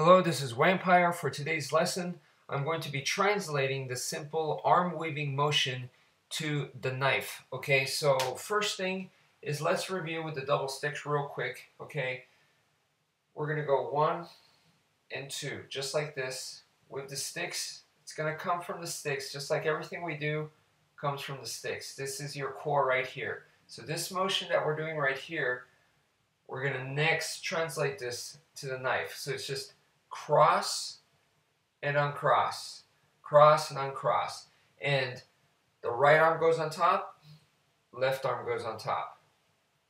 Hello, this is wmpyr. For today's lesson, I'm going to be translating the simple arm weaving motion to the knife. Okay, so first thing is let's review with the double sticks real quick. Okay, we're going to go 1 and 2, just like this. With the sticks, it's going to come from the sticks, just like everything we do comes from the sticks. This is your core right here. So this motion that we're doing right here, we're going to next translate this to the knife. So it's just cross and uncross, cross and uncross. And the right arm goes on top, left arm goes on top.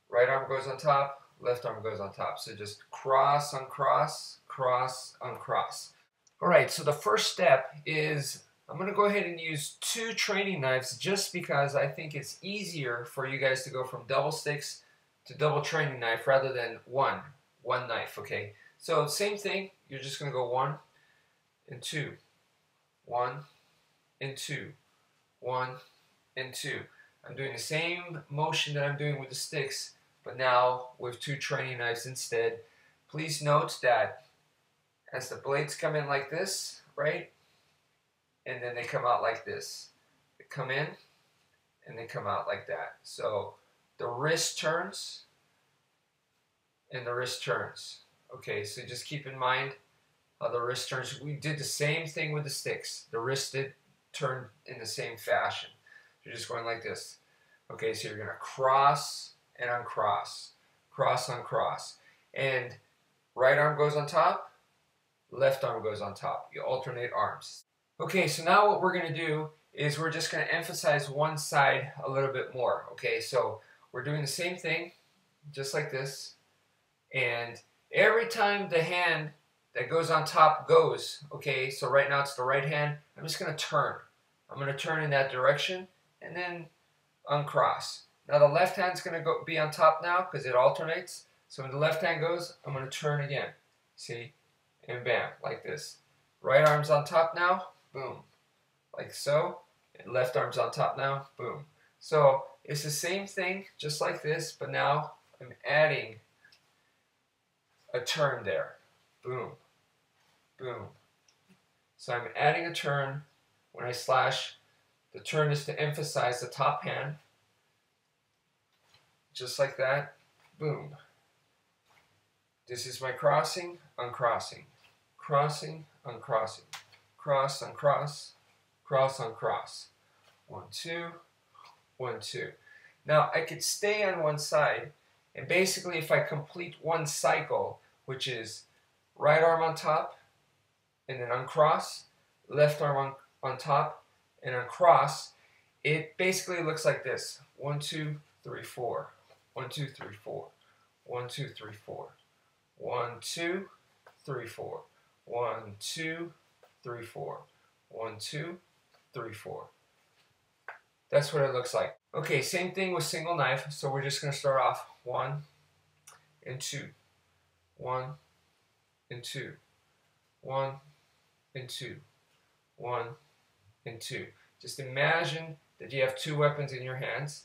Right arm goes on top, left arm goes on top. So just cross, uncross, cross, uncross. All right, so the first step is I'm going to go ahead and use 2 training knives just because I think it's easier for you guys to go from double sticks to double training knife rather than one knife, okay? So same thing, you're just going to go 1 and 2, 1 and 2, 1 and 2. I'm doing the same motion that I'm doing with the sticks, but now with 2 training knives instead. Please note that as the blades come in like this, right, and then they come out like this. They come in and they come out like that. So the wrist turns and the wrist turns. Okay, so just keep in mind how the wrist turns. We did the same thing with the sticks. The wrist did turn in the same fashion. You're just going like this. Okay, so you're going to cross and uncross, cross, uncross. And right arm goes on top, left arm goes on top. You alternate arms. Okay, so now what we're going to do is we're just going to emphasize one side a little bit more. Okay, so we're doing the same thing, just like this. And every time the hand that goes on top goes, okay, so right now it's the right hand, I'm just going to turn. I'm going to turn in that direction and then uncross. Now the left hand's going to be on top now because it alternates. So when the left hand goes, I'm going to turn again. See? And bam, like this. Right arm's on top now, boom. Like so. And left arm's on top now, boom. So it's the same thing, just like this, but now I'm adding a turn there. Boom, boom. So I'm adding a turn when I slash. The turn is to emphasize the top hand. Just like that. Boom. This is my crossing, uncrossing. Crossing, uncrossing. Cross, uncross. Cross, uncross. 1, 2, 1, 2. Now I could stay on one side, and basically if I complete one cycle, which is right arm on top and then uncross, left arm on top and uncross, it basically looks like this. 1, 2, 3, 4. 1, 2, 3, 4. 1, 2, 3, 4. 1, 2, 3, 4. 1, 2, 3, 4. 1, 2, 3, 4. That's what it looks like. Okay, same thing with single knife. So we're just going to start off 1 and 2. 1 and 2. 1 and 2. 1 and 2. Just imagine that you have 2 weapons in your hands.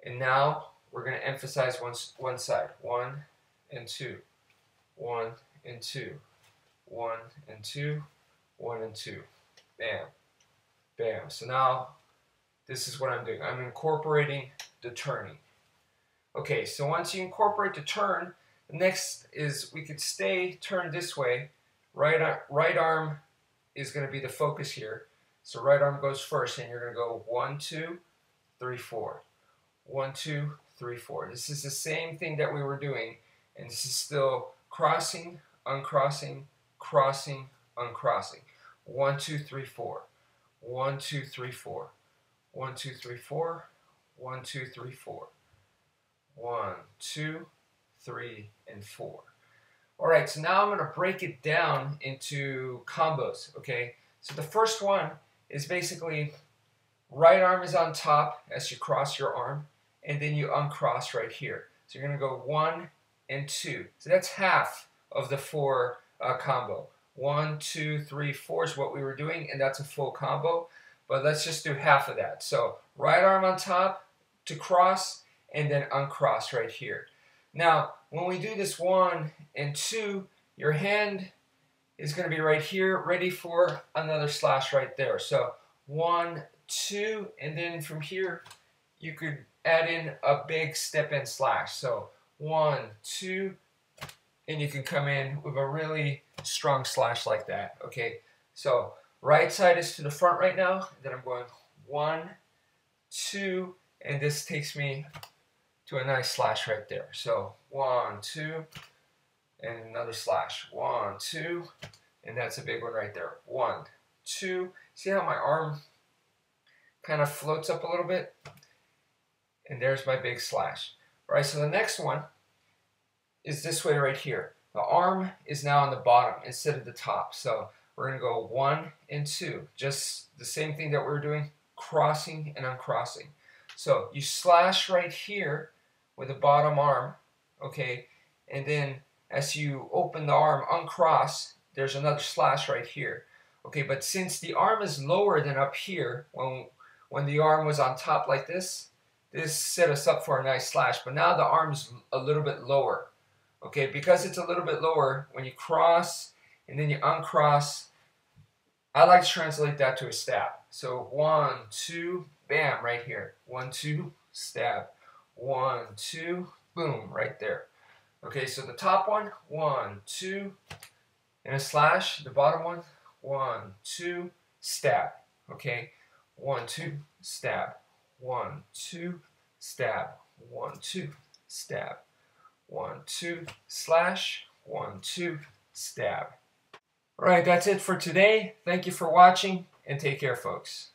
And now we're going to emphasize one side. 1 and 2. 1 and 2. 1 and 2. 1 and 2. Bam. Bam. So now this is what I'm doing. I'm incorporating the turning. Okay, so once you incorporate the turn, the next is we could stay turned this way. Right arm is going to be the focus here. So right arm goes first, and you're going to go 1, 2, 3, 4. 1, 2, 3, 4. This is the same thing that we were doing, and this is still crossing, uncrossing, crossing, uncrossing. 1, 2, 3, 4. 1, 2, 3, 4. 1, 2, 3, 4. 1, 2, 3, 4. 1, 2, 3, and 4. All right, so now I'm going to break it down into combos, okay? So the first one is basically right arm is on top as you cross your arm, and then you uncross right here. So you're going to go 1 and 2. So that's half of the 4 combo. 1, 2, 3, 4 is what we were doing, and that's a full combo. But let's just do half of that. So right arm on top to cross, and then uncross right here. Now, when we do this 1 and 2, your hand is going to be right here, ready for another slash right there. So 1, 2, and then from here you could add in a big step in slash. So 1, 2, and you can come in with a really strong slash like that. Okay, so right side is to the front right now. Then I'm going 1, 2, and this takes me to a nice slash right there. So 1, 2, and another slash. 1, 2, and that's a big one right there. 1, 2. See how my arm kind of floats up a little bit? And there's my big slash. All right, so the next one is this way right here. The arm is now on the bottom instead of the top. So we're going to go 1 and 2. Just the same thing that we were doing, crossing and uncrossing. So you slash right here with the bottom arm, okay, and then as you open the arm, uncross, there's another slash right here. Okay, but since the arm is lower than up here, when the arm was on top like this set us up for a nice slash, but now the arm's a little bit lower. Okay, because it's a little bit lower, when you cross and then you uncross, I like to translate that to a stab. So 1, 2, bam, right here. 1, 2, stab. 1, 2, boom, right there. Okay, so the top one, 1, 2, and a slash. The bottom one, 1, 2, stab. Okay, 1, 2, stab. 1, 2, stab. 1, 2, stab. 1, 2, slash. 1, 2, stab. All right, that's it for today. Thank you for watching, and take care, folks.